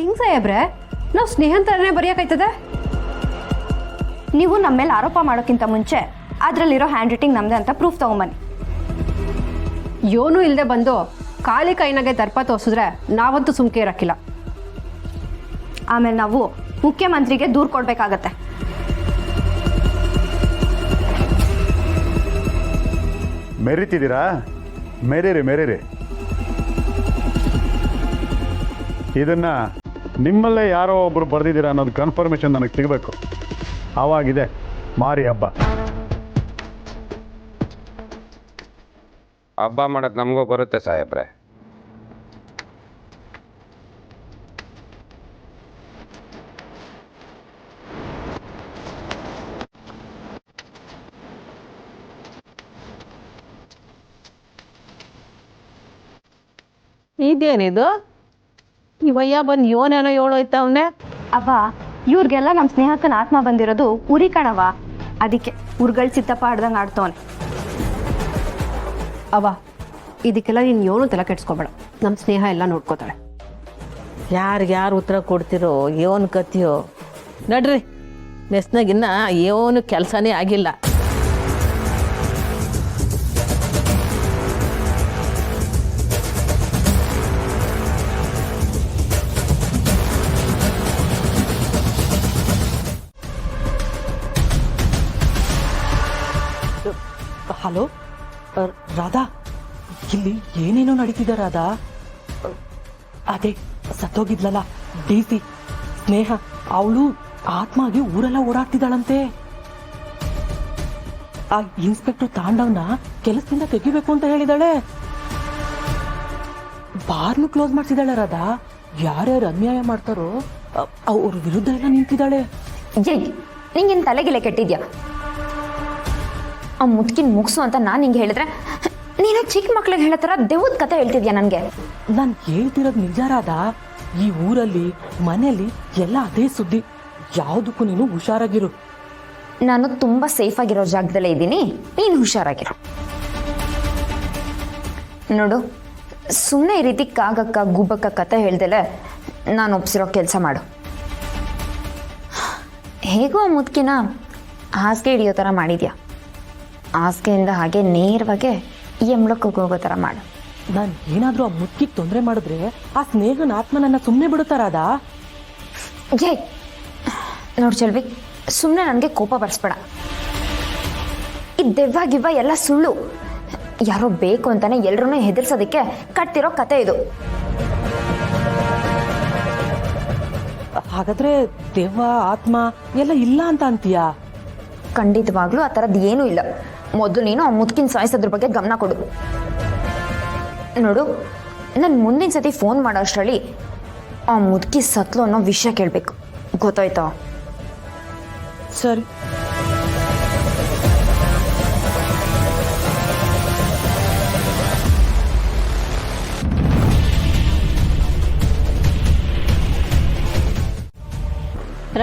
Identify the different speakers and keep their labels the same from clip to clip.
Speaker 1: ಹಿಂಗ್ ಸಾಹೇಬ್ರೆ ನಾವು ಸ್ನೇಹ ಅಂತಾನೆ ಬರೆಯೋಕಾಯ್ತದೆ.
Speaker 2: ನೀವು ನಮ್ಮ ಮೇಲೆ ಆರೋಪ ಮಾಡೋಕ್ಕಿಂತ ಮುಂಚೆ ಅದರಲ್ಲಿರೋ ಹ್ಯಾಂಡ್ ರೈಟಿಂಗ್ ನಮ್ಮದೇ ಅಂತ ಪ್ರೂಫ್ ತೊಗೊಂಬನ್ನಿ.
Speaker 1: ಯೋನು ಇಲ್ಲದೆ ಬಂದು ಖಾಲಿ ಕೈನಾಗೆ ದರ್ಪ ತೋರಿಸಿದ್ರೆ ನಾವಂತೂ ಸುಮ್ಕೆ ಇರೋಕ್ಕಿಲ್ಲ.
Speaker 2: ಆಮೇಲೆ ನಾವು ಮುಖ್ಯಮಂತ್ರಿಗೆ ದೂರು ಕೊಡಬೇಕಾಗತ್ತೆ.
Speaker 3: ಮೆರಿತಿದ್ದೀರಾ? ಮೆರೀರಿ. ಇದನ್ನ ನಿಮ್ಮಲ್ಲೇ ಯಾರೋ ಒಬ್ರು ಬರೆದಿದ್ದೀರಾ ಅನ್ನೋದು ಕನ್ಫರ್ಮೇಷನ್ ನನಗೆ ಸಿಗಬೇಕು. ಆವಾಗಿದೆ ಮಾರಿ ಹಬ್ಬ.
Speaker 4: ಹಬ್ಬ ಮಾಡೋದು ನಮಗೂ ಬರುತ್ತೆ ಸಾಹೇಬ್ರೆ.
Speaker 5: ಇದೇನಿದು ಇವಯ್ಯ ಬಂದು ಯೋನೇನೋ ಹೇಳೋಯ್ತವನೆ.
Speaker 2: ಅವ್ವ, ಇವ್ರಿಗೆಲ್ಲ ನಮ್ಮ ಸ್ನೇಹಕ್ಕನ ಆತ್ಮ ಬಂದಿರೋದು ಉರಿ ಕಣವ. ಅದಕ್ಕೆ ಉರ್ಗಳು ಚಿತ್ತಪ್ಪ ಆಡ್ದಂಗೆ ಆಡ್ತವನೆ.
Speaker 1: ಅವ ಇದಕ್ಕೆಲ್ಲ ನೀನು ಯೋನು ತಲೆ ಕೆಡ್ಸ್ಕೊಬೇಡ, ನಮ್ಮ ಸ್ನೇಹ ಎಲ್ಲ ನೋಡ್ಕೋತಾಳೆ.
Speaker 5: ಯಾರು ಉತ್ತರ ಕೊಡ್ತಿರೋ ಯೋನ್ ಕತ್ತಿಯೋ ನಡ್ರಿ. ಮೆಸ್ನಾಗಿನ್ನ ಯೋನು ಕೆಲಸನೇ ಆಗಿಲ್ಲ.
Speaker 6: ಹಲೋ ರಾಧಾ, ಇಲ್ಲಿ ಏನೇನೋ ನಡೀತಿದೆ ರಾಧಾ. ಅದೇ ಸತ್ತೋಗಿದ್ಲಲ್ಲ DC ಸ್ನೇಹ, ಅವಳು ಆತ್ಮಾಗಿ ಊರೆಲ್ಲ ಓಡಾಡ್ತಿದ್ದಾಳಂತೆ. ಆ ಇನ್ಸ್ಪೆಕ್ಟರ್ ತಾಂಡವ್ನ ಕೆಲಸದಿಂದ ತೆಗಿಬೇಕು ಅಂತ ಹೇಳಿದಾಳೆ. ಬಾರ್ನು ಕ್ಲೋಸ್ ಮಾಡ್ತಿದ್ದಾಳೆ ರಾಧಾ. ಯಾರ್ಯಾರು ಅನ್ಯಾಯ ಮಾಡ್ತಾರೋ ಅವ್ರ ವಿರುದ್ಧ ಎಲ್ಲ ನಿಂತಿದ್ದಾಳೆ.
Speaker 2: ನಿಂಗೇನು ತಲೆಗಿಲೆ ಕೆಟ್ಟಿದ್ಯಾ? ಆ ಮುದ್ಕಿನ ಮುಗಿಸು ಅಂತ ನಾನು ನಿಂಗೆ ಹೇಳಿದ್ರೆ ನೀನು ಚಿಕ್ಕ ಮಕ್ಳಿಗೆ ಹೇಳೋ ಥರ ದೇವದ ಕತೆ ಹೇಳ್ತಿದ್ಯಾ ನನಗೆ?
Speaker 6: ನಾನು ಹೇಳ್ತಿರೋದು ನಿಜ ರಾಧಾ. ಈ ಊರಲ್ಲಿ ಮನೆಯಲ್ಲಿ ಎಲ್ಲ ಅದೇ ಸುದ್ದಿ. ಯಾವುದಕ್ಕೂ ನೀನು ಹುಷಾರಾಗಿರು.
Speaker 2: ನಾನು ತುಂಬ ಸೇಫ್ ಆಗಿರೋ ಜಾಗದಲ್ಲೇ ಇದ್ದೀನಿ, ನೀನು ಹುಷಾರಾಗಿರು. ನೋಡು, ಸುಮ್ಮನೆ ಈ ರೀತಿ ಕಾಗಕ್ಕ ಗುಬ್ಬಕ್ಕ ಕತೆ ಹೇಳ್ದಲೆ ನಾನು ಒಪ್ಸಿರೋ ಕೆಲಸ ಮಾಡು. ಹೇಗೋ ಮುದ್ಕಿನ ಹಾಸಿಗೆ ಹಿಡಿಯೋ ಥರ ಮಾಡಿದ್ಯಾ. ಹಾಸಿಗೆಯಿಂದ ಹಾಗೆ ನೇರವಾಗಿ ಎಮ್ಳಕ್ಕೆ ಹೋಗೋ ಥರ ಮಾಡು.
Speaker 6: ನಾನು ಏನಾದರೂ ಆ ಮುದ್ಕಿಗೆ ತೊಂದರೆ ಮಾಡಿದ್ರೆ ಆ ಸ್ನೇಹನ ಆತ್ಮ ನನ್ನ ಸುಮ್ಮನೆ ಬಿಡುತ್ತಾರಾದ?
Speaker 2: ನೋಡು ಚೆಲ್ವಿ, ಸುಮ್ಮನೆ ನನಗೆ ಕೋಪ ಬರ್ಸ್ಬೇಡ. ಈ ದೆವ್ವ ಗಿವ್ವ ಎಲ್ಲ ಸುಳ್ಳು. ಯಾರೋ ಬೇಕು ಅಂತಾನೆ ಎಲ್ರೂ ಹೆದರ್ಸೋದಕ್ಕೆ ಕಟ್ತಿರೋ ಕತೆ ಇದು.
Speaker 6: ಹಾಗಾದ್ರೆ ದೆವ್ವ ಆತ್ಮ ಎಲ್ಲ ಇಲ್ಲ ಅಂತ ಅಂತೀಯಾ?
Speaker 2: ಖಂಡಿತವಾಗ್ಲೂ ಆ ಥರದ್ದು ಏನೂ ಇಲ್ಲ. ಮೊದಲು ನೀನು ಆ ಮುದ್ಕಿನ ಸಾಯಿಸೋದ್ರ ಬಗ್ಗೆ ಗಮನ ಕೊಡು. ನೋಡು, ನಾನು ಮುಂದಿನ ಸತಿ ಫೋನ್ ಮಾಡೋ ಅಷ್ಟರಲ್ಲಿ ಆ ಮುದ್ಕಿ ಸತ್ಲು ಅನ್ನೋ ವಿಷಯ ಕೇಳಬೇಕು, ಗೊತ್ತಾಯ್ತಾ?
Speaker 6: ಸರಿ.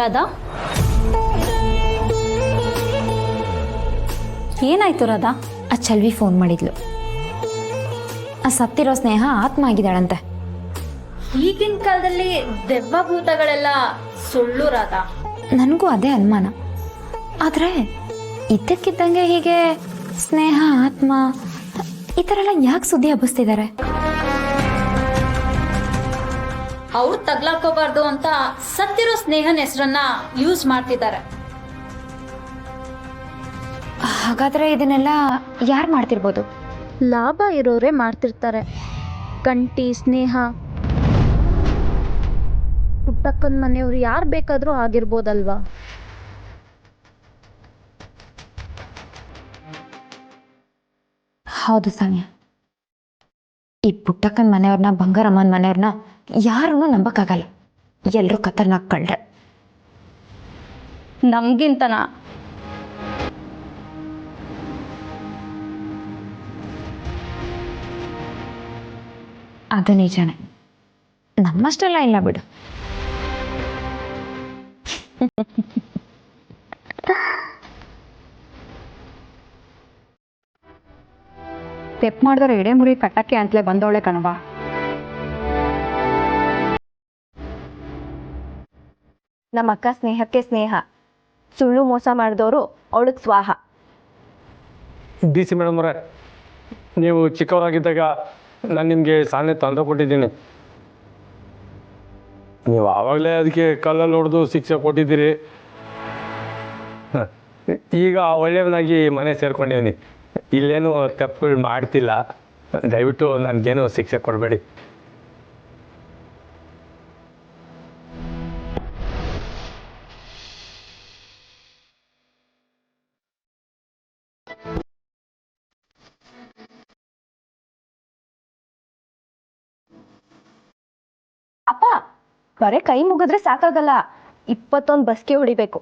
Speaker 7: ರಾಧಾ, ಏನಾಯ್ತು ರಾಧಾ?
Speaker 2: ಆ ಚಲ್ವಿ ಫೋನ್ ಮಾಡಿದ್ಲು. ಆ ಸತ್ತಿರೋ ಸ್ನೇಹ ಆತ್ಮ ಆಗಿದ್ದಾಳಂತೆ.
Speaker 7: ಈಗಿನ ಕಾಲದಲ್ಲಿ ದೆವ್ವ ಭೂತಗಳೆಲ್ಲ ಸುಳ್ಳು ರಾಧಾ.
Speaker 2: ನನಗೂ ಅದೇ ಅನುಮಾನ. ಆದರೆ ಇದ್ದಕ್ಕಿದ್ದಂಗೆ ಹೀಗೆ ಸ್ನೇಹ ಆತ್ಮ ಈ ಥರ ಎಲ್ಲ ಯಾಕೆ ಸುದ್ದಿ ಹಬ್ಬಿಸ್ತಿದ್ದಾರೆ?
Speaker 7: ಅವ್ರು ತಗ್ಲಾಕೋಬಾರ್ದು ಅಂತ ಸತ್ತಿರೋ ಸ್ನೇಹನ ಹೆಸರನ್ನ ಯೂಸ್ ಮಾಡ್ತಿದ್ದಾರೆ.
Speaker 2: ಹಾಗಾದ್ರೆ ಇದನ್ನೆಲ್ಲ ಯಾರು ಮಾಡ್ತಿರ್ಬೋದು?
Speaker 8: ಲಾಭ ಇರೋರೇ ಮಾಡ್ತಿರ್ತಾರೆ. ಕಂಟಿ, ಸ್ನೇಹ, ಪುಟ್ಟಕ್ಕನ ಮನೆಯವ್ರು ಯಾರು ಬೇಕಾದರೂ ಆಗಿರ್ಬೋದಲ್ವಾ?
Speaker 2: ಹೌದು ಸಾನ್ಯ, ಈ ಪುಟ್ಟಕ್ಕನ ಮನೆಯವ್ರನ್ನ, ಬಂಗಾರಮ್ಮನ ಮನೆಯವ್ರನ್ನ ಯಾರೂ ನಂಬಕ್ಕಾಗಲ್ಲ. ಎಲ್ಲರೂ ಖತರ್ನಾಕ್ ಕಳ್ರೆ.
Speaker 8: ನಮ್ಗಿಂತನಾ?
Speaker 2: ಅದು ನಿಜಾನೇ, ನಮ್ಮಷ್ಟೆಲ್ಲ ಇಲ್ಲ ಬಿಡು.
Speaker 1: ತೆಪ್ಪು ಮಾಡಿದ್ರೆ ಎಡೆ ಮುರಿ ಕಟ್ಟಕ್ಕೆ ಅಂತಲೇ ಬಂದವಳೆ ಕಣವ.
Speaker 2: ನಮ್ಮ ಅಕ್ಕ ಸ್ನೇಹಕ್ಕೆ ಸ್ನೇಹ, ಸುಳ್ಳು ಮೋಸ ಮಾಡಿದವರು ಅವಳಿಗೆ ಸ್ವಾಹ.
Speaker 9: ಡಿ ಸಿ ಮೇಡಮ್ ಅವರೇ, ನೀವು ಚಿಕ್ಕವರಾಗಿದ್ದಾಗ ನಾನು ನಿಮಗೆ ಸಾಲನೆ ತೊಂದರೆ ಕೊಟ್ಟಿದ್ದೀನಿ. ನೀವು ಆವಾಗಲೇ ಅದಕ್ಕೆ ಕಲ್ಲಲ್ಲಿ ಹೊಡೆದು ಶಿಕ್ಷೆ ಕೊಟ್ಟಿದ್ದೀರಿ. ಈಗ ಒಳ್ಳೆಯವನಾಗಿ ಮನೆ ಸೇರ್ಕೊಂಡಿದ್ದೀನಿ. ಇಲ್ಲೇನು ತಪ್ಪುಗಳು ಮಾಡ್ತಿಲ್ಲ. ದಯವಿಟ್ಟು ನನಗೇನು ಶಿಕ್ಷೆ ಕೊಡಬೇಡಿ.
Speaker 2: ಅಪ್ಪ, ಬರೀ ಕೈ ಮುಗಿದ್ರೆ ಸಾಕಾಗಲ್ಲ, 21 ಬಸ್ಗೆ ಹೊಡಿಬೇಕು.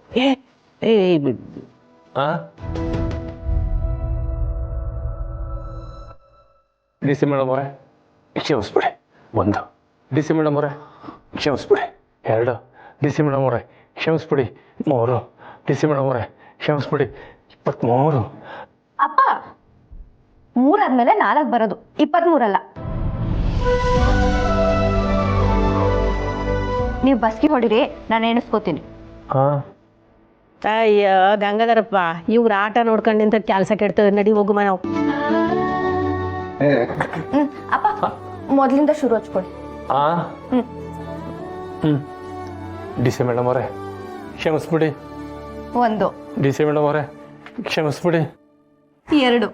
Speaker 9: ಡಿ ಸಿ ಮೇಡಮ್ ಅವರೇ, ಕ್ಷಮಿಸ್ಬಿಡಿ. 1. ಡಿ ಸಿ ಮೇಡಮ್ ಅವರೇ, ಕ್ಷಮಿಸ್ಬಿಡಿ. 2. ಡಿ ಸಿ ಮೇಡಮ್ ಅವರೇ, ಕ್ಷಮಿಸ್ಬಿಡಿ. 3. ಡಿ ಸಿ ಮೇಡಮ್ ಅವರೇ, ಕ್ಷಮಿಸ್ಬಿಡಿ. 23.
Speaker 2: ಅಪ್ಪ, 3 ಆದ್ಮೇಲೆ 4 ಬರೋದು, 23 ಅಲ್ಲ. ನೀವು ಬಸ್ಗೆ ಹೊಡಿರಿ, ನಾನು ಎಣಿಸ್ಕೋತೀನಿ.
Speaker 5: ಅಯ್ಯೋ ಗಂಗಾಧರಪ್ಪ, ಇವ್ರ ಆಟ ನೋಡ್ಕೊಂಡು ನಿಂತ ಕೆಲಸ ಕೆಡ್ತದೆ. ನಡಿ ಹೋಗು ಮನೆ.
Speaker 2: ಅಪ್ಪ, ಮೊದಲಿಂದ ಶುರು ಹಚ್ಕೊಡಿ.
Speaker 9: ಡಿ ಸಿ ಮೇಡಮ್ ಅವರೇ, ಕ್ಷಮಿಸ್ಬಿಡಿ.
Speaker 2: 1.
Speaker 9: ಡಿ ಸಿ ಮೇಡಮ್ ಅವರೇ, ಕ್ಷಮಿಸ್ಬಿಡಿ.
Speaker 2: 2.